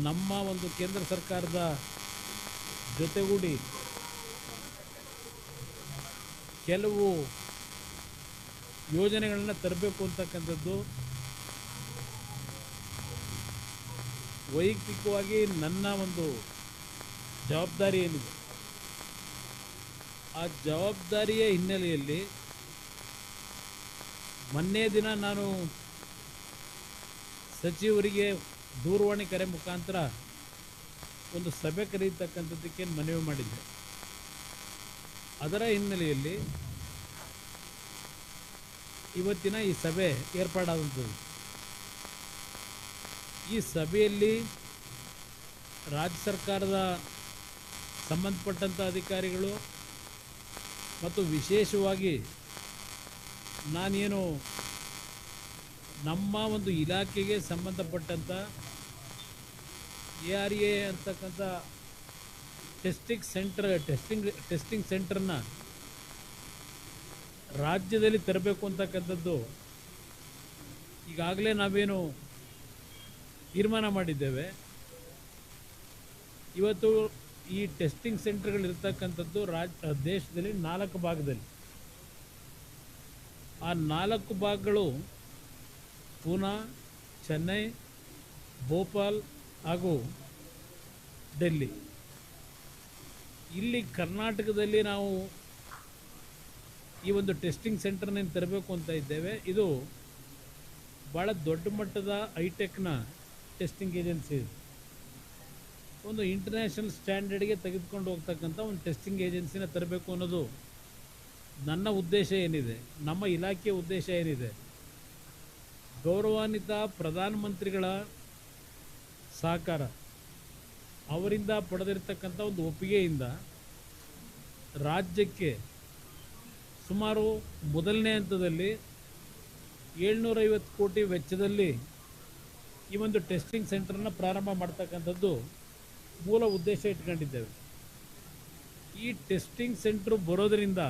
ನಮ್ಮ ಒಂದು ಕೇಂದ್ರ ಸರ್ಕಾರದ ಜೊತೆಗೂಡಿ ಕೆಲವು ಯೋಜನೆಗಳನ್ನ ತರಬೇಕು ಅಂತಕ್ಕಂಥದ್ದು ವೈಯಕ್ತಿಕವಾಗಿ ನನ್ನ ಒಂದು ಜವಾಬ್ದಾರಿ ಏನಿದೆ. ಆ ಜವಾಬ್ದಾರಿಯ ಹಿನ್ನೆಲೆಯಲ್ಲಿ ಮೊನ್ನೆ ದಿನ ನಾನು ಸಚಿವರಿಗೆ ದೂರವಾಣಿ ಕರೆ ಮುಖಾಂತರ ಒಂದು ಸಭೆ ಕರೆಯತಕ್ಕಂಥದ್ದಕ್ಕೆ ಮನವಿ ಮಾಡಿದ್ದೆ. ಅದರ ಹಿನ್ನೆಲೆಯಲ್ಲಿ ಇವತ್ತಿನ ಈ ಸಭೆ ಏರ್ಪಾಡಾದಂಥದ್ದು. ಈ ಸಭೆಯಲ್ಲಿ ರಾಜ್ಯ ಸರ್ಕಾರದ ಸಂಬಂಧಪಟ್ಟಂಥ ಅಧಿಕಾರಿಗಳು ಮತ್ತು ವಿಶೇಷವಾಗಿ ನಾನೇನು ನಮ್ಮ ಒಂದು ಇಲಾಖೆಗೆ ಸಂಬಂಧಪಟ್ಟಂಥ ARA ಅಂತಕ್ಕಂಥ ಟೆಸ್ಟಿಂಗ್ ಸೆಂಟರ್ನ ರಾಜ್ಯದಲ್ಲಿ ತರಬೇಕು ಅಂತಕ್ಕಂಥದ್ದು ಈಗಾಗಲೇ ನಾವೇನು ತೀರ್ಮಾನ ಮಾಡಿದ್ದೇವೆ. ಇವತ್ತು ಈ ಟೆಸ್ಟಿಂಗ್ ಸೆಂಟರ್ಗಳಿರ್ತಕ್ಕಂಥದ್ದು ದೇಶದಲ್ಲಿ 4 ಭಾಗದಲ್ಲಿ. ಆ 4 ಭಾಗಗಳು ಪೂನಾ, ಚೆನ್ನೈ, ಭೋಪಾಲ್ ಹಾಗೂ ಡೆಲ್ಲಿ. ಇಲ್ಲಿ ಕರ್ನಾಟಕದಲ್ಲಿ ನಾವು ಈ ಒಂದು ಟೆಸ್ಟಿಂಗ್ ಸೆಂಟರ್ನ ತರಬೇಕು ಅಂತ ಇದ್ದೇವೆ. ಇದು ಭಾಳ ದೊಡ್ಡ ಮಟ್ಟದ ಹೈಟೆಕ್ನ ಟೆಸ್ಟಿಂಗ್ ಏಜೆನ್ಸಿ ಇದೆ. ಒಂದು ಇಂಟರ್ನ್ಯಾಷನಲ್ ಸ್ಟ್ಯಾಂಡರ್ಡ್ಗೆ ತೆಗೆದುಕೊಂಡು ಹೋಗ್ತಕ್ಕಂಥ ಒಂದು ಟೆಸ್ಟಿಂಗ್ ಏಜೆನ್ಸಿನ ತರಬೇಕು ಅನ್ನೋದು ನನ್ನ ಉದ್ದೇಶ ಏನಿದೆ, ನಮ್ಮ ಇಲಾಖೆಯ ಉದ್ದೇಶ ಏನಿದೆ. ಗೌರವಾನ್ವಿತ ಪ್ರಧಾನಮಂತ್ರಿಗಳ ಸಹಕಾರ, ಅವರಿಂದ ಪಡೆದಿರ್ತಕ್ಕಂಥ ಒಂದು ಒಪ್ಪಿಗೆಯಿಂದ ರಾಜ್ಯಕ್ಕೆ ಸುಮಾರು ಮೊದಲನೇ ಹಂತದಲ್ಲಿ 750 ಕೋಟಿ ವೆಚ್ಚದಲ್ಲಿ ಈ ಒಂದು ಟೆಸ್ಟಿಂಗ್ ಸೆಂಟರ್ನ ಪ್ರಾರಂಭ ಮಾಡ್ತಕ್ಕಂಥದ್ದು ಮೂಲ ಉದ್ದೇಶ ಇಟ್ಕೊಂಡಿದ್ದೇವೆ. ಈ ಟೆಸ್ಟಿಂಗ್ ಸೆಂಟ್ರು ಬರೋದರಿಂದ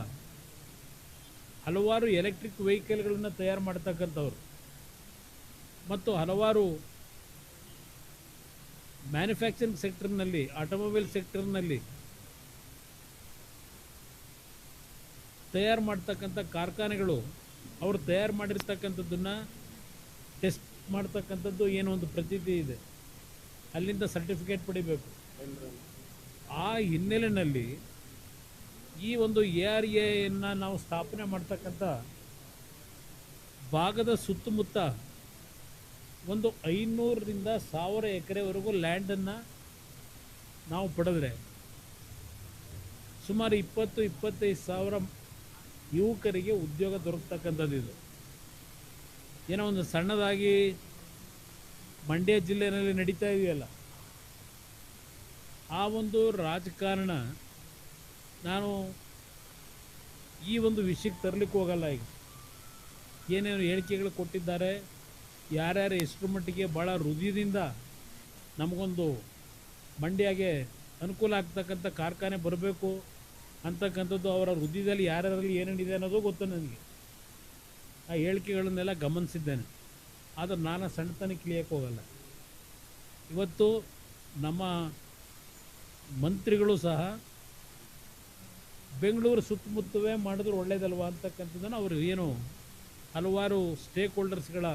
ಹಲವಾರು ಎಲೆಕ್ಟ್ರಿಕ್ ವೆಹಿಕಲ್ಗಳನ್ನು ತಯಾರು ಮಾಡ್ತಕ್ಕಂಥವ್ರು ಮತ್ತು ಹಲವಾರು ಮ್ಯಾನುಫ್ಯಾಕ್ಚರಿಂಗ್ ಸೆಕ್ಟರ್ನಲ್ಲಿ, ಆಟೋಮೊಬೈಲ್ ಸೆಕ್ಟರ್ನಲ್ಲಿ ತಯಾರು ಮಾಡ್ತಕ್ಕಂಥ ಕಾರ್ಖಾನೆಗಳು ಅವರು ತಯಾರು ಮಾಡಿರ್ತಕ್ಕಂಥದ್ದನ್ನು ಟೆಸ್ಟ್ ಮಾಡ್ತಕ್ಕಂಥದ್ದು ಏನೋ ಒಂದು ಪ್ರತೀತಿ ಇದೆ, ಅಲ್ಲಿಂದ ಸರ್ಟಿಫಿಕೇಟ್ ಪಡಿಬೇಕು. ಆ ಹಿನ್ನೆಲೆಯಲ್ಲಿ ಈ ಒಂದು ARAಯನ್ನು ನಾವು ಸ್ಥಾಪನೆ ಮಾಡ್ತಕ್ಕಂಥ ಭಾಗದ ಸುತ್ತಮುತ್ತ ಒಂದು 500ರಿಂದ 1000 ಎಕರೆವರೆಗೂ ಲ್ಯಾಂಡನ್ನು ನಾವು ಪಡೆದ್ರೆ ಸುಮಾರು 20-25 ಸಾವಿರ ಯುವಕರಿಗೆ ಉದ್ಯೋಗ ದೊರಕತಕ್ಕಂಥದ್ದು. ಇದು ಏನೋ ಒಂದು ಸಣ್ಣದಾಗಿ ಮಂಡ್ಯ ಜಿಲ್ಲೆಯಲ್ಲಿ ನಡೀತಾ ಇದೆಯಲ್ಲ, ಆ ಒಂದು ರಾಜಕಾರಣ ನಾನು ಈ ಒಂದು ವಿಷಯಕ್ಕೆ ತರಲಿಕ್ಕೆ ಹೋಗಲ್ಲ. ಈಗ ಏನೇನು ಹೇಳಿಕೆಗಳು ಕೊಟ್ಟಿದ್ದಾರೆ, ಯಾರ್ಯಾರು ಎಷ್ಟರ ಮಟ್ಟಿಗೆ ಭಾಳ ಹೃದಯದಿಂದ ನಮಗೊಂದು ಮಂಡ್ಯಗೆ ಅನುಕೂಲ ಆಗ್ತಕ್ಕಂಥ ಕಾರ್ಖಾನೆ ಬರಬೇಕು ಅಂತಕ್ಕಂಥದ್ದು ಅವರ ಹೃದಯದಲ್ಲಿ ಯಾರ್ಯಾರಲ್ಲಿ ಏನೇನಿದೆ ಅನ್ನೋದು ಗೊತ್ತು ನನಗೆ. ಆ ಹೇಳಿಕೆಗಳನ್ನೆಲ್ಲ ಗಮನಿಸಿದ್ದೇನೆ. ಆದರೆ ನಾನು ಸಣ್ಣತನಕ್ಕೆ ಇಳಿಯೋಕ್ಕೆ ಹೋಗಲ್ಲ. ಇವತ್ತು ನಮ್ಮ ಮಂತ್ರಿಗಳು ಸಹ ಬೆಂಗಳೂರು ಸುತ್ತಮುತ್ತವೇ ಮಾಡಿದ್ರು ಒಳ್ಳೇದಲ್ವ ಅಂತಕ್ಕಂಥದ್ದನ್ನು ಅವರು ಏನು ಹಲವಾರು ಸ್ಟೇಕ್ ಹೋಲ್ಡರ್ಸ್ಗಳ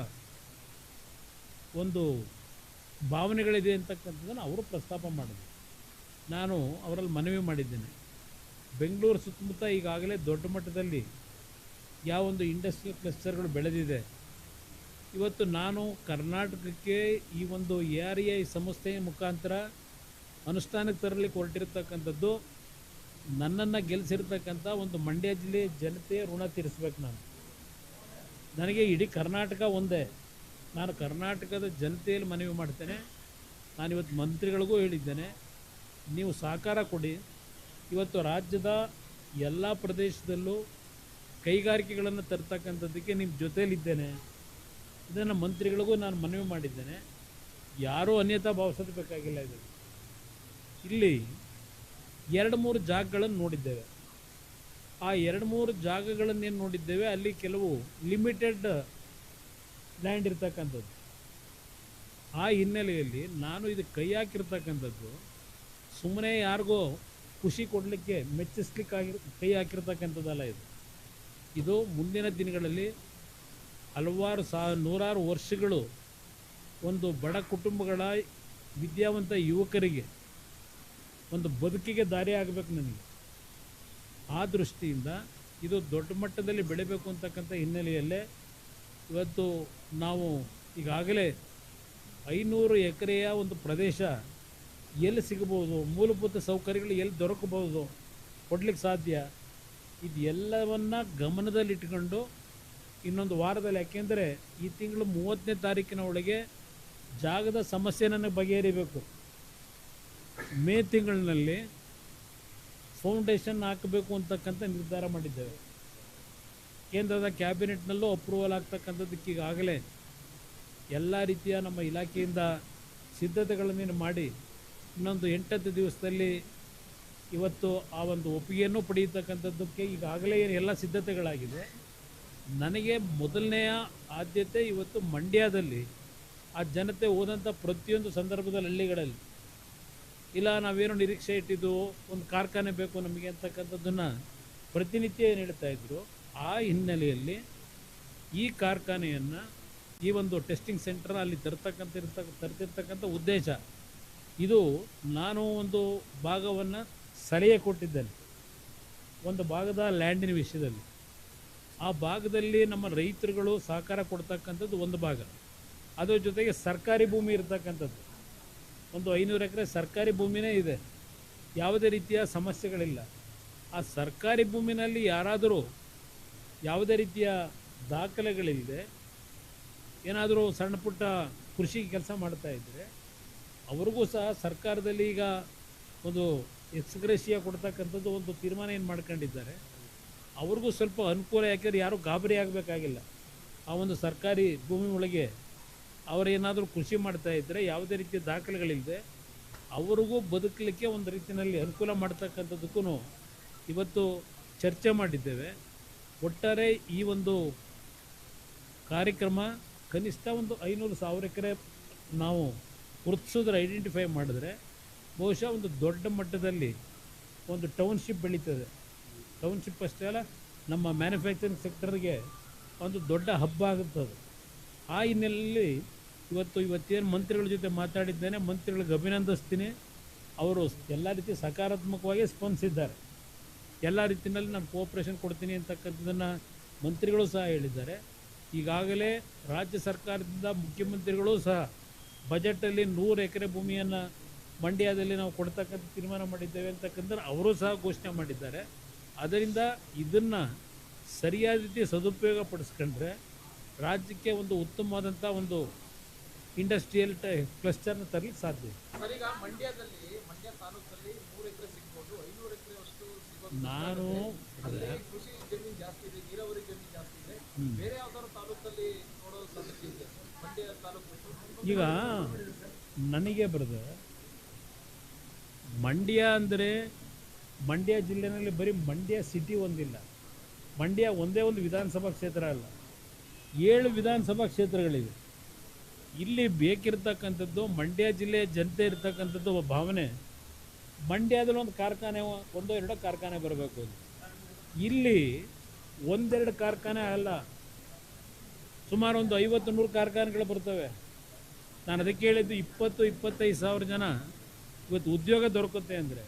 ಒಂದು ಭಾವನೆಗಳಿದೆ ಅಂತಕ್ಕಂಥದ್ದನ್ನು ಅವರು ಪ್ರಸ್ತಾಪ ಮಾಡಿದ್ರು. ನಾನು ಅವರಲ್ಲಿ ಮನವಿ ಮಾಡಿದ್ದೇನೆ, ಬೆಂಗಳೂರು ಸುತ್ತಮುತ್ತ ಈಗಾಗಲೇ ದೊಡ್ಡ ಮಟ್ಟದಲ್ಲಿ ಯಾವೊಂದು ಇಂಡಸ್ಟ್ರಿಯಲ್ ಕ್ಲಸ್ಟರ್ಗಳು ಬೆಳೆದಿದೆ. ಇವತ್ತು ನಾನು ಕರ್ನಾಟಕಕ್ಕೆ ಈ ಒಂದು ARA ಸಂಸ್ಥೆಯ ಮುಖಾಂತರ ಅನುಷ್ಠಾನಕ್ಕೆ ತರಲಿಕ್ಕೆ ಹೊರಟಿರ್ತಕ್ಕಂಥದ್ದು ನನ್ನನ್ನು ಗೆಲ್ಲಿಸಿರ್ತಕ್ಕಂಥ ಒಂದು ಮಂಡ್ಯ ಜಿಲ್ಲೆಯ ಜನತೆಯ ಋಣ ತೀರಿಸ್ಬೇಕು. ನನಗೆ ಇಡೀ ಕರ್ನಾಟಕ ಒಂದೇ. ನಾನು ಕರ್ನಾಟಕದ ಜನತೆಯಲ್ಲಿ ಮನವಿ ಮಾಡ್ತೇನೆ. ನಾನಿವತ್ತು ಮಂತ್ರಿಗಳಿಗೂ ಹೇಳಿದ್ದೇನೆ, ನೀವು ಸಹಕಾರ ಕೊಡಿ. ಇವತ್ತು ರಾಜ್ಯದ ಎಲ್ಲ ಪ್ರದೇಶದಲ್ಲೂ ಕೈಗಾರಿಕೆಗಳನ್ನು ತರ್ತಕ್ಕಂಥದ್ದಕ್ಕೆ ನಿಮ್ಮ ಜೊತೆಯಲ್ಲಿದ್ದೇನೆ. ಇದನ್ನು ಮಂತ್ರಿಗಳಿಗೂ ನಾನು ಮನವಿ ಮಾಡಿದ್ದೇನೆ. ಯಾರೂ ಅನ್ಯತಾ ಭಾವಿಸೋದು ಬೇಕಾಗಿಲ್ಲ. ಇಲ್ಲಿ 2-3 ಜಾಗಗಳನ್ನು ನೋಡಿದ್ದೇವೆ. ಆ 2-3 ಜಾಗಗಳನ್ನೇನು ನೋಡಿದ್ದೇವೆ, ಅಲ್ಲಿ ಕೆಲವು ಲಿಮಿಟೆಡ್ ಲ್ಯಾಂಡ್ ಇರ್ತಕ್ಕಂಥದ್ದು. ಆ ಹಿನ್ನೆಲೆಯಲ್ಲಿ ನಾನು ಇದು ಕೈ ಹಾಕಿರ್ತಕ್ಕಂಥದ್ದು ಸುಮ್ಮನೆ ಯಾರಿಗೋ ಖುಷಿ ಕೊಡಲಿಕ್ಕೆ ಮೆಚ್ಚಿಸ್ಲಿಕ್ಕಾಗಿ ಕೈ ಹಾಕಿರ್ತಕ್ಕಂಥದ್ದಲ್ಲ. ಇದು ಮುಂದಿನ ದಿನಗಳಲ್ಲಿ ಹಲವಾರು ನೂರಾರು ವರ್ಷಗಳು ಒಂದು ಬಡ ಕುಟುಂಬಗಳ ವಿದ್ಯಾವಂತ ಯುವಕರಿಗೆ ಒಂದು ಬದುಕಿಗೆ ದಾರಿ ಆಗಬೇಕು ನನಗೆ. ಆ ದೃಷ್ಟಿಯಿಂದ ಇದು ದೊಡ್ಡ ಮಟ್ಟದಲ್ಲಿ ಬೆಳಿಬೇಕು ಅಂತಕ್ಕಂಥ ಹಿನ್ನೆಲೆಯಲ್ಲೇ ಇವತ್ತು ನಾವು ಈಗಾಗಲೇ 500 ಎಕರೆಯ ಒಂದು ಪ್ರದೇಶ ಎಲ್ಲಿ ಸಿಗಬಹುದು, ಮೂಲಭೂತ ಸೌಕರ್ಯಗಳು ಎಲ್ಲಿ ದೊರಕಬಹುದು, ಕೊಡ್ಲಿಕ್ಕೆ ಸಾಧ್ಯ, ಇದು ಎಲ್ಲವನ್ನು ಗಮನದಲ್ಲಿಟ್ಕೊಂಡು ಇನ್ನೊಂದು ವಾರದಲ್ಲಿ, ಯಾಕೆಂದರೆ ಈ ತಿಂಗಳು 30ನೇ ತಾರೀಕಿನ ಒಳಗೆ ಜಾಗದ ಸಮಸ್ಯೆ ನನಗೆ ಬಗೆಹರಿಬೇಕು. ಮೇ ತಿಂಗಳಿನಲ್ಲಿ ಫೌಂಡೇಶನ್ ಹಾಕಬೇಕು ಅಂತಕ್ಕಂಥ ನಿರ್ಧಾರ ಮಾಡಿದ್ದೇವೆ. ಕೇಂದ್ರದ ಕ್ಯಾಬಿನೆಟ್ನಲ್ಲೂ ಅಪ್ರೂವಲ್ ಆಗ್ತಕ್ಕಂಥದ್ದಕ್ಕೆ ಈಗಾಗಲೇ ಎಲ್ಲ ರೀತಿಯ ನಮ್ಮ ಇಲಾಖೆಯಿಂದ ಸಿದ್ಧತೆಗಳನ್ನು ಮಾಡಿ ಇನ್ನೊಂದು 8 ದಿವಸದಲ್ಲಿ ಇವತ್ತು ಆ ಒಂದು ಒಪ್ಪಿಗೆಯನ್ನು ಪಡೆಯತಕ್ಕಂಥದ್ದಕ್ಕೆ ಈಗಾಗಲೇ ಎಲ್ಲ ಸಿದ್ಧತೆಗಳಾಗಿದೆ. ನನಗೆ ಮೊದಲನೆಯ ಆದ್ಯತೆ ಇವತ್ತು ಮಂಡ್ಯದಲ್ಲಿ ಆ ಜನತೆ ಹೋದಂಥ ಪ್ರತಿಯೊಂದು ಸಂದರ್ಭದಲ್ಲಿ ಹಳ್ಳಿಗಳಲ್ಲಿ ಇಲ್ಲ ನಾವೇನೋ ನಿರೀಕ್ಷೆ ಇಟ್ಟಿದ್ದು ಒಂದು ಕಾರ್ಖಾನೆ ಬೇಕು ನಮಗೆ ಅಂತಕ್ಕಂಥದ್ದನ್ನು ಪ್ರತಿನಿತ್ಯ ಏನು ಹೇಳ್ತಾ ಇದ್ರು. ಆ ಹಿನ್ನೆಲೆಯಲ್ಲಿ ಈ ಕಾರ್ಖಾನೆಯನ್ನು ಈ ಒಂದು ಟೆಸ್ಟಿಂಗ್ ಸೆಂಟರ್ ಅಲ್ಲಿ ತರ್ತಿರ್ತಕ್ಕಂಥ ಉದ್ದೇಶ ಇದು. ನಾನು ಒಂದು ಭಾಗವನ್ನು ಸಲಹೆ ಕೊಟ್ಟಿದ್ದೇನೆ, ಒಂದು ಭಾಗದ ಲ್ಯಾಂಡಿನ ವಿಷಯದಲ್ಲಿ. ಆ ಭಾಗದಲ್ಲಿ ನಮ್ಮ ರೈತರುಗಳು ಸಹಕಾರ ಕೊಡ್ತಕ್ಕಂಥದ್ದು ಒಂದು ಭಾಗ, ಅದರ ಜೊತೆಗೆ ಸರ್ಕಾರಿ ಭೂಮಿ ಇರ್ತಕ್ಕಂಥದ್ದು ಒಂದು 500 ಎಕರೆ ಸರ್ಕಾರಿ ಭೂಮಿನೇ ಇದೆ, ಯಾವುದೇ ರೀತಿಯ ಸಮಸ್ಯೆಗಳಿಲ್ಲ. ಆ ಸರ್ಕಾರಿ ಭೂಮಿನಲ್ಲಿ ಯಾರಾದರೂ ಯಾವುದೇ ರೀತಿಯ ದಾಖಲೆಗಳಿಲ್ಲದೆ ಏನಾದರೂ ಸಣ್ಣ ಪುಟ್ಟ ಕೃಷಿ ಕೆಲಸ ಮಾಡ್ತಾ ಇದ್ದರೆ ಅವ್ರಿಗೂ ಸಹ ಸರ್ಕಾರದಲ್ಲಿ ಈಗ ಒಂದು ಎಕ್ಸ್ಗ್ರೇಷಿಯಾ ಕೊಡ್ತಕ್ಕಂಥದ್ದು ಒಂದು ತೀರ್ಮಾನ ಏನು ಮಾಡ್ಕೊಂಡಿದ್ದಾರೆ. ಅವ್ರಿಗೂ ಸ್ವಲ್ಪ ಅನುಕೂಲ, ಯಾಕೆಂದರೆ ಯಾರೂ ಗಾಬರಿ ಆಗಬೇಕಾಗಿಲ್ಲ. ಆ ಒಂದು ಸರ್ಕಾರಿ ಭೂಮಿ ಒಳಗೆ ಅವರೇನಾದರೂ ಕೃಷಿ ಮಾಡ್ತಾ ಇದ್ದರೆ ಯಾವುದೇ ರೀತಿಯ ದಾಖಲೆಗಳಿಲ್ಲದೆ ಅವ್ರಿಗೂ ಬದುಕಲಿಕ್ಕೆ ಒಂದು ರೀತಿಯಲ್ಲಿ ಅನುಕೂಲ ಮಾಡ್ತಕ್ಕಂಥದ್ದಕ್ಕೂ ಇವತ್ತು ಚರ್ಚೆ ಮಾಡಿದ್ದೇವೆ. ಒಟ್ಟಾರೆ ಈ ಒಂದು ಕಾರ್ಯಕ್ರಮ ಕನಿಷ್ಠ ಒಂದು 500,000 ಎಕರೆ ನಾವು ಗುರುತಿಸೋದ್ರೆ, ಐಡೆಂಟಿಫೈ ಮಾಡಿದ್ರೆ ಬಹುಶಃ ಒಂದು ದೊಡ್ಡ ಮಟ್ಟದಲ್ಲಿ ಒಂದು ಟೌನ್ಶಿಪ್ ಬೆಳೀತದೆ. ಟೌನ್ಶಿಪ್ ಅಷ್ಟೇ ಅಲ್ಲ, ನಮ್ಮ ಮ್ಯಾನುಫ್ಯಾಕ್ಚರಿಂಗ್ ಸೆಕ್ಟರ್ಗೆ ಒಂದು ದೊಡ್ಡ ಹಬ್ಬ ಆಗುತ್ತದೆ. ಆ ಹಿನ್ನೆಲೆಯಲ್ಲಿ ಇವತ್ತೇನು ಮಂತ್ರಿಗಳ ಜೊತೆ ಮಾತಾಡಿದ್ದೇನೆ, ಮಂತ್ರಿಗಳಿಗೆ ಅಭಿನಂದಿಸ್ತೀನಿ. ಅವರು ಎಲ್ಲ ರೀತಿ ಸಕಾರಾತ್ಮಕವಾಗಿ ಸ್ಪಂದಿಸಿದ್ದಾರೆ. ಎಲ್ಲ ರೀತಿಯಲ್ಲಿ ನಾನು ಕೋಆಪ್ರೇಷನ್ ಕೊಡ್ತೀನಿ ಅಂತಕ್ಕಂಥದ್ದನ್ನು ಮಂತ್ರಿಗಳು ಸಹ ಹೇಳಿದ್ದಾರೆ. ಈಗಾಗಲೇ ರಾಜ್ಯ ಸರ್ಕಾರದಿಂದ ಮುಖ್ಯಮಂತ್ರಿಗಳು ಸಹ ಬಜೆಟಲ್ಲಿ 100 ಎಕರೆ ಭೂಮಿಯನ್ನು ಮಂಡ್ಯದಲ್ಲಿ ನಾವು ಕೊಡ್ತಕ್ಕಂಥ ತೀರ್ಮಾನ ಮಾಡಿದ್ದೇವೆ ಅಂತಕ್ಕಂಥ ಅವರು ಸಹ ಘೋಷಣೆ ಮಾಡಿದ್ದಾರೆ. ಅದರಿಂದ ಇದನ್ನು ಸರಿಯಾದ ರೀತಿ ಸದುಪಯೋಗ ಪಡಿಸ್ಕೊಂಡ್ರೆ ರಾಜ್ಯಕ್ಕೆ ಒಂದು ಉತ್ತಮವಾದಂಥ ಒಂದು ಇಂಡಸ್ಟ್ರಿಯಲ್ ಕ್ಲಸ್ಟರ್ನ ತರಲಿಕ್ಕೆ ಸಾಧ್ಯ. ಮಂಡ್ಯ ತಾಲೂಕಲ್ಲಿ 100 ಎಕರೆ ಸಿಗ್ಬೋದು, 500 ಎಕರೆ ಅಷ್ಟು ಸಿಗೋದು. ನಾನು ಕೃಷಿ ಜಮೀನು ಜಾಸ್ತಿ ಇದೆ, ನೀರಾವರಿ ಜಮೀನು ಜಾಸ್ತಿ ಇದೆ. ಬೇರೆ ಯಾವ್ದಾದ್ರು ತಾಲೂಕಲ್ಲಿ ನೋಡೋ ಸಾಧ್ಯತೆ ಇದೆ ಮಂಡ್ಯ ತಾಲೂಕು? ಈಗ ನನಗೆ ಬರೆದ ಮಂಡ್ಯ ಅಂದರೆ ಮಂಡ್ಯ ಜಿಲ್ಲೆಯಲ್ಲಿ ಬರೀ ಮಂಡ್ಯ ಸಿಟಿ ಒಂದಿಲ್ಲ, ಮಂಡ್ಯ ಒಂದೇ ಒಂದು ವಿಧಾನಸಭಾ ಕ್ಷೇತ್ರ ಅಲ್ಲ, 7 ವಿಧಾನಸಭಾ ಕ್ಷೇತ್ರಗಳಿವೆ. ಇಲ್ಲಿ ಬೇಕಿರ್ತಕ್ಕಂಥದ್ದು ಮಂಡ್ಯ ಜಿಲ್ಲೆಯ ಜನತೆ ಇರ್ತಕ್ಕಂಥದ್ದು ಭಾವನೆ, ಮಂಡ್ಯದಲ್ಲಿ ಒಂದು ಕಾರ್ಖಾನೆ, 1-2 ಕಾರ್ಖಾನೆ ಬರಬೇಕು. ಇಲ್ಲಿ 1-2 ಕಾರ್ಖಾನೆ ಅಲ್ಲ, ಸುಮಾರು ಒಂದು 50-100 ಕಾರ್ಖಾನೆಗಳು ಬರ್ತವೆ. ನಾನು ಅದಕ್ಕೆ ಹೇಳಿದ್ದು 20-25 ಸಾವಿರ ಜನ ಇವತ್ತು ಉದ್ಯೋಗ ದೊರಕುತ್ತೆ ಅಂದರೆ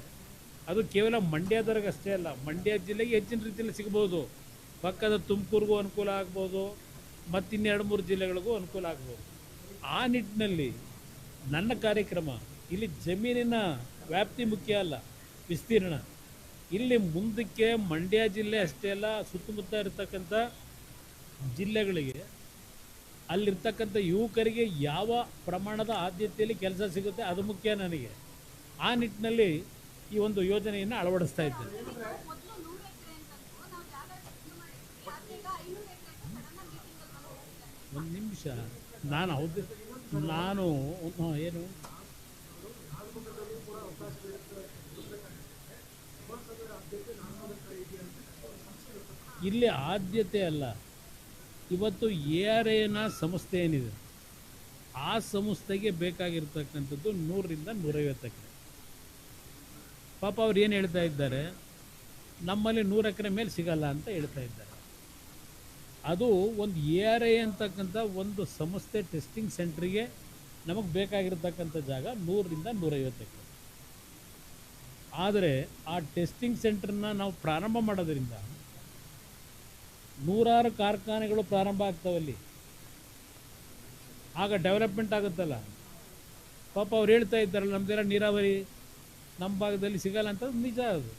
ಅದು ಕೇವಲ ಮಂಡ್ಯದವರೆಗೆ ಅಷ್ಟೇ ಅಲ್ಲ, ಮಂಡ್ಯ ಜಿಲ್ಲೆಗೆ ಹೆಚ್ಚಿನ ರೀತಿಯಲ್ಲಿ ಸಿಗ್ಬೋದು. ಪಕ್ಕದ ತುಮಕೂರಿಗೂ ಅನುಕೂಲ ಆಗ್ಬೋದು, ಮತ್ತು 2-3 ಜಿಲ್ಲೆಗಳಿಗೂ ಅನುಕೂಲ ಆಗ್ಬೋದು. ಆ ನಿಟ್ಟಿನಲ್ಲಿ ನನ್ನ ಕಾರ್ಯಕ್ರಮ ಇಲ್ಲಿ ಜಮೀನಿನ ವ್ಯಾಪ್ತಿ ಮುಖ್ಯ ಅಲ್ಲ, ವಿಸ್ತೀರ್ಣ. ಇಲ್ಲಿ ಮುಂದಕ್ಕೆ ಮಂಡ್ಯ ಜಿಲ್ಲೆ ಅಷ್ಟೇ ಅಲ್ಲ, ಸುತ್ತಮುತ್ತ ಇರತಕ್ಕಂಥ ಜಿಲ್ಲೆಗಳಿಗೆ ಅಲ್ಲಿರ್ತಕ್ಕಂಥ ಯುವಕರಿಗೆ ಯಾವ ಪ್ರಮಾಣದ ಆದ್ಯತೆಯಲ್ಲಿ ಕೆಲಸ ಸಿಗುತ್ತೆ ಅದು ಮುಖ್ಯ ನನಗೆ. ಆ ನಿಟ್ಟಿನಲ್ಲಿ ಈ ಒಂದು ಯೋಜನೆಯನ್ನು ಅಳವಡಿಸ್ತಾ ಇದ್ದೇನೆ. ಒಂದು ನಿಮಿಷ, ನಾನು ಹೌದು, ನಾನು ಏನು ಇಲ್ಲಿ ಆದ್ಯತೆ ಅಲ್ಲ, ಇವತ್ತು ARAನ ಸಂಸ್ಥೆ ಏನಿದೆ ಆ ಸಂಸ್ಥೆಗೆ ಬೇಕಾಗಿರ್ತಕ್ಕಂಥದ್ದು 100ರಿಂದ 150 ಎಕರೆ. ಪಾಪ ಅವ್ರು ಏನು ಹೇಳ್ತಾ ಇದ್ದಾರೆ, ನಮ್ಮಲ್ಲಿ 100 ಎಕರೆ ಮೇಲೆ ಸಿಗಲ್ಲ ಅಂತ ಹೇಳ್ತಾ ಇದ್ದಾರೆ. ಅದು ಒಂದು ARI ಅಂತಕ್ಕಂಥ ಒಂದು ಸಂಸ್ಥೆ ಟೆಸ್ಟಿಂಗ್ ಸೆಂಟ್ರಿಗೆ ನಮಗೆ ಬೇಕಾಗಿರ್ತಕ್ಕಂಥ ಜಾಗ 100ರಿಂದ 150 ಎಕರೆ. ಆದರೆ ಆ ಟೆಸ್ಟಿಂಗ್ ಸೆಂಟ್ರನ್ನ ನಾವು ಪ್ರಾರಂಭ ಮಾಡೋದ್ರಿಂದ ನೂರಾರು ಕಾರ್ಖಾನೆಗಳು ಪ್ರಾರಂಭ ಆಗ್ತಾವಲ್ಲಿ, ಆಗ ಡೆವಲಪ್ಮೆಂಟ್ ಆಗುತ್ತಲ್ಲ. ಪಾಪ ಅವ್ರು ಹೇಳ್ತಾ ಇದ್ದಾರಲ್ಲ, ನಮ್ಮದೆಲ್ಲ ನೀರಾವರಿ ನಮ್ಮ ಭಾಗದಲ್ಲಿ ಸಿಗಲ್ಲ ಅಂತ. ನಿಜ ಅದು.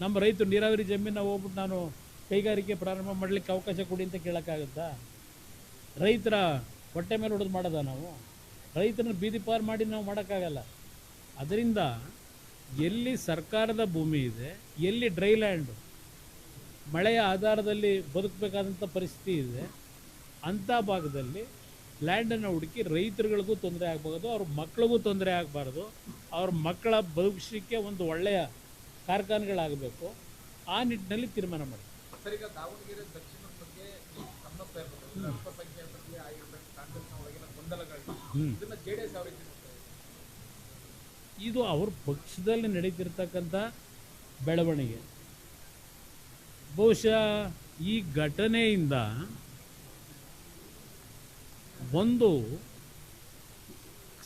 ನಮ್ಮ ರೈತರು ನೀರಾವರಿ ಜಮೀನು ಹೋಗ್ಬಿಟ್ಟು ನಾನು ಕೈಗಾರಿಕೆ ಪ್ರಾರಂಭ ಮಾಡಲಿಕ್ಕೆ ಅವಕಾಶ ಕೊಡಿ ಅಂತ ಕೇಳೋಕ್ಕಾಗುತ್ತಾ? ರೈತರ ಹೊಟ್ಟೆ ಮೇಲೆ ಹೊಡೆದು ಮಾಡೋದ ನಾವು? ರೈತರನ್ನ ಬೀದಿ ಪಾರು ಮಾಡಿ ನಾವು ಮಾಡೋಕ್ಕಾಗಲ್ಲ. ಅದರಿಂದ ಎಲ್ಲಿ ಸರ್ಕಾರದ ಭೂಮಿ ಇದೆ, ಎಲ್ಲಿ ಡ್ರೈ ಲ್ಯಾಂಡು, ಮಳೆಯ ಆಧಾರದಲ್ಲಿ ಬದುಕಬೇಕಾದಂಥ ಪರಿಸ್ಥಿತಿ ಇದೆ, ಅಂಥ ಭಾಗದಲ್ಲಿ ಲ್ಯಾಂಡನ್ನು ಹುಡುಕಿ ರೈತರುಗಳಿಗೂ ತೊಂದರೆ ಆಗಬಾರ್ದು, ಅವ್ರ ಮಕ್ಕಳಿಗೂ ತೊಂದರೆ ಆಗಬಾರ್ದು, ಅವ್ರ ಮಕ್ಕಳ ಭವಿಷ್ಯಕ್ಕೆ ಒಂದು ಒಳ್ಳೆಯ ಕಾರ್ಖಾನೆಗಳಾಗಬೇಕು. ಆ ನಿಟ್ಟಿನಲ್ಲಿ ತೀರ್ಮಾನ ಮಾಡಿ. ಸರ್, ಈಗ ದಾವಣಗೆರೆ ದಕ್ಷಿಣದ ಬಗ್ಗೆ ಸಮಸ್ಯೆ ಇರ್ತದೆ, ಅಲ್ಪಸಂಖ್ಯಾತರಿಗೆ ಆಗಿರ್ತಕ್ಕಂಥ ಕಾಂಗ್ರೆಸ್ನ ಒಳಗಿನ ಗೊಂದಲಗಳು, ಇದನ್ನ JDS ಯಾವ ರೀತಿ ನೋಡ್ತಾ ಇದೆ? ಇದು ಅವ್ರ ಪಕ್ಷದಲ್ಲಿ ನಡೀತಿರ್ತಕ್ಕಂಥ ಬೆಳವಣಿಗೆ. ಬಹುಶಃ ಈ ಘಟನೆಯಿಂದ ಒಂದು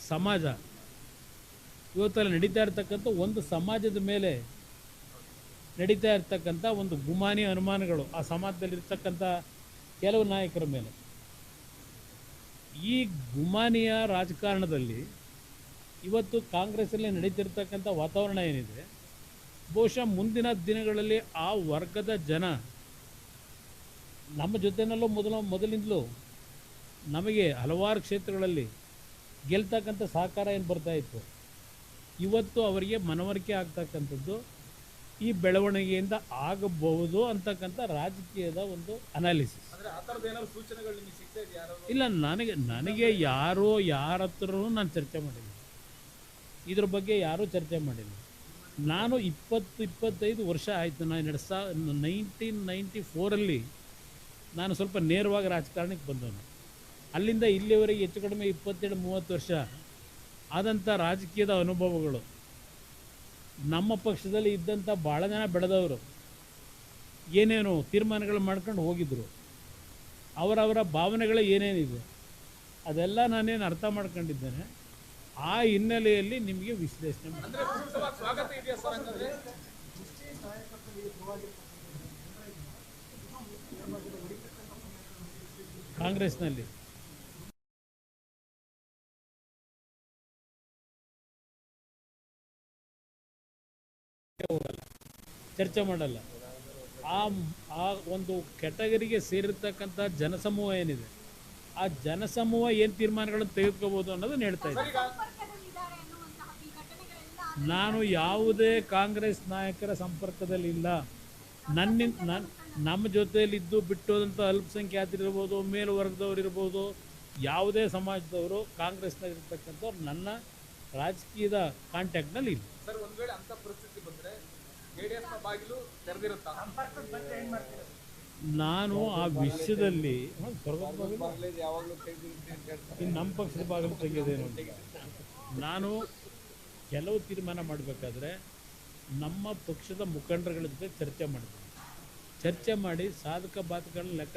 ಸಮಾಜ, ಇವತ್ತಲ್ಲಿ ನಡೀತಾ ಇರ್ತಕ್ಕಂಥ ಒಂದು ಸಮಾಜದ ಮೇಲೆ ನಡೀತಾ ಇರ್ತಕ್ಕಂಥ ಒಂದು ಗುಮಾನಿ ಅನುಮಾನಗಳು ಆ ಸಮಾಜದಲ್ಲಿರ್ತಕ್ಕಂಥ ಕೆಲವು ನಾಯಕರ ಮೇಲೆ, ಈ ಗುಮಾನಿಯ ರಾಜಕಾರಣದಲ್ಲಿ ಇವತ್ತು ಕಾಂಗ್ರೆಸ್ಸಲ್ಲಿ ನಡೀತಿರ್ತಕ್ಕಂಥ ವಾತಾವರಣ ಏನಿದೆ, ಬಹುಶಃ ಮುಂದಿನ ದಿನಗಳಲ್ಲಿ ಆ ವರ್ಗದ ಜನ ನಮ್ಮ ಜೊತೆನಲ್ಲೂ ಮೊದಲಿಂದಲೂ ನಮಗೆ ಹಲವಾರು ಕ್ಷೇತ್ರಗಳಲ್ಲಿ ಗೆಲ್ತಕ್ಕಂಥ ಸಹಕಾರ ಏನು ಬರ್ತಾ ಇತ್ತು, ಇವತ್ತು ಅವರಿಗೆ ಮನವರಿಕೆ ಆಗ್ತಕ್ಕಂಥದ್ದು ಈ ಬೆಳವಣಿಗೆಯಿಂದ ಆಗಬಹುದು ಅಂತಕ್ಕಂಥ ರಾಜಕೀಯದ ಒಂದು ಅನಾಲಿಸಿಸ್. ಅಂದ್ರೆ ಆ ಥರದ ಏನಾದ್ರು ಸೂಚನೆಗಳು ನಿಮಗೆ ಸಿಗ್ತಾ ಇದೆಯಾ? ಇಲ್ಲ, ನನಗೆ ಯಾರ ಹತ್ರನೂ ನಾನು ಚರ್ಚೆ ಮಾಡಿಲ್ಲ, ಇದ್ರ ಬಗ್ಗೆ ಯಾರೂ ಚರ್ಚೆ ಮಾಡಿಲ್ಲ. ನಾನು 25 ವರ್ಷ ಆಯಿತು. ನಾನು 1994 ನಾನು ಸ್ವಲ್ಪ ನೇರವಾಗಿ ರಾಜಕಾರಣಕ್ಕೆ ಬಂದವನು. ಅಲ್ಲಿಂದ ಇಲ್ಲಿವರೆಗೆ ಹೆಚ್ಚು ಕಡಿಮೆ 27-30 ವರ್ಷ ಆದಂಥ ರಾಜಕೀಯದ ಅನುಭವಗಳು. ನಮ್ಮ ಪಕ್ಷದಲ್ಲಿ ಇದ್ದಂಥ ಭಾಳ ಜನ ಬೆಳೆದವರು ಏನೇನು ತೀರ್ಮಾನಗಳು ಮಾಡ್ಕೊಂಡು ಹೋಗಿದ್ರು, ಅವರವರ ಭಾವನೆಗಳು ಏನೇನಿದೆ ಅದೆಲ್ಲ ನಾನೇನು ಅರ್ಥ ಮಾಡ್ಕೊಂಡಿದ್ದೇನೆ. ಆ ಹಿನ್ನೆಲೆಯಲ್ಲಿ ನಿಮಗೆ ವಿಶ್ಲೇಷಣೆ ಮಾಡಿ. ಅಂದ್ರೆ ಸೂಕ್ತವಾದ ಸ್ವಾಗತ ಇದೆಯಾ ಸರ್ ಹಂಗಂದ್ರೆ? ಕಾಂಗ್ರೆಸ್ನಲ್ಲಿ ಹೋಗಲ್ಲ, ಚರ್ಚೆ ಮಾಡಲ್ಲ. ಆ ಒಂದು ಕೆಟಗರಿಗೆ ಸೇರಿರ್ತಕ್ಕಂಥ ಜನಸಮೂಹ ಏನಿದೆ, ಆ ಜನಸಮೂಹ ಏನು ತೀರ್ಮಾನಗಳನ್ನು ತೆಗೆದುಕೋಬೋದು ಅನ್ನೋದನ್ನ ಹೇಳ್ತಾ ಇದ್ದೀನಿ. ನಾನು ಯಾವುದೇ ಕಾಂಗ್ರೆಸ್ ನಾಯಕರ ಸಂಪರ್ಕದಲ್ಲಿ ಇಲ್ಲ. ನಮ್ಮ ಜೊತೆಯಲ್ಲಿದ್ದು ಬಿಟ್ಟೋದಂಥ ಅಲ್ಪಸಂಖ್ಯಾತರಿರ್ಬೋದು, ಮೇಲ್ವರ್ಗದವ್ರು ಇರ್ಬೋದು, ಯಾವುದೇ ಸಮಾಜದವರು ಕಾಂಗ್ರೆಸ್ನಲ್ಲಿರ್ತಕ್ಕಂಥವ್ರು ನನ್ನ ರಾಜಕೀಯದ ಕಾಂಟ್ಯಾಕ್ಟ್ನಲ್ಲಿ ಇಲ್ಲ. ಸರ್, ಒಂದ್ ವೇಳೆ ಅಂತ ಪರಿಸ್ಥಿತಿ ಬಂದ್ರೆ JDS ನ ಬಾಗಿಲು ತೆರೆದಿರುತ್ತಾ? ನಾನು ಆ ವಿಷಯದಲ್ಲಿ ನಮ್ಮ ಪಕ್ಷದ ಬಾಗಿಲು ತೆಗೆಯೋದೇನು, ನಾನು ಕೆಲವು ತೀರ್ಮಾನ ಮಾಡಬೇಕಾದ್ರೆ ನಮ್ಮ ಪಕ್ಷದ ಮುಖಂಡರುಗಳ ಜೊತೆ ಚರ್ಚೆ ಮಾಡ್ತೀನಿ. ಚರ್ಚೆ ಮಾಡಿ ಸಾಧಕ ಬಾಧಕಗಳನ್ನ ಲೆಕ್ಕ